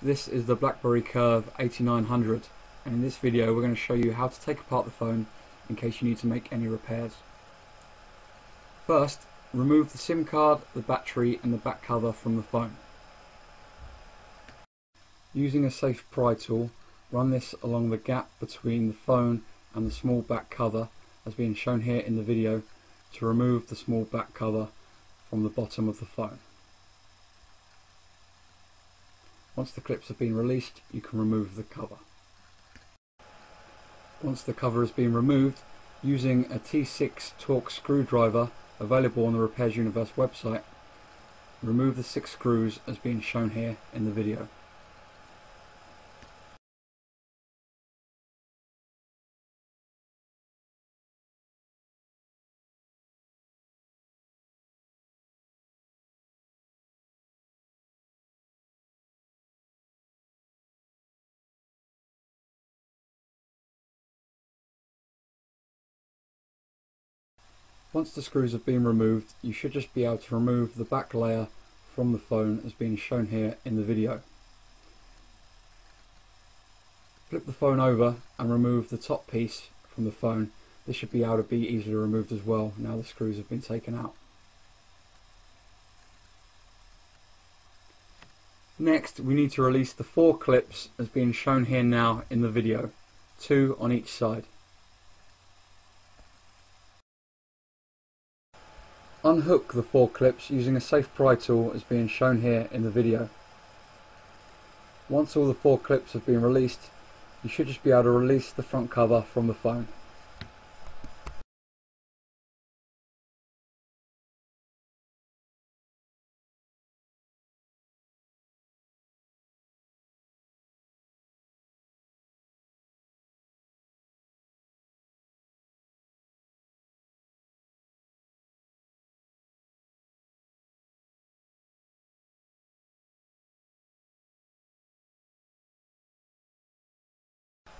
This is the Blackberry Curve 8900, and in this video we're going to show you how to take apart the phone in case you need to make any repairs. First, remove the SIM card, the battery and the back cover from the phone. Using a safe pry tool, run this along the gap between the phone and the small back cover as being shown here in the video to remove the small back cover from the bottom of the phone. Once the clips have been released, you can remove the cover. Once the cover has been removed, using a T6 Torx screwdriver available on the Repairs Universe website, remove the 6 screws as being shown here in the video. Once the screws have been removed, you should just be able to remove the back layer from the phone as being shown here in the video. Flip the phone over and remove the top piece from the phone. This should be able to be easily removed as well now the screws have been taken out. Next, we need to release the 4 clips as being shown here now in the video, 2 on each side. Unhook the 4 clips using a safe pry tool as being shown here in the video. Once all the 4 clips have been released, you should just be able to release the front cover from the phone.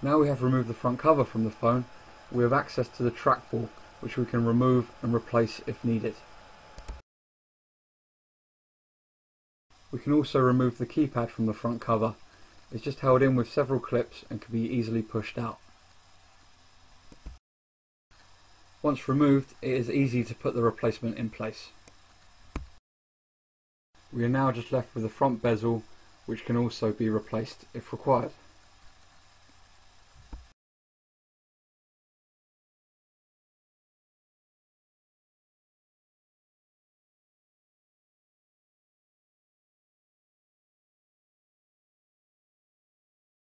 Now we have removed the front cover from the phone, we have access to the trackball, which we can remove and replace if needed. We can also remove the keypad from the front cover. It's just held in with several clips and can be easily pushed out. Once removed, it is easy to put the replacement in place. We are now just left with the front bezel, which can also be replaced if required.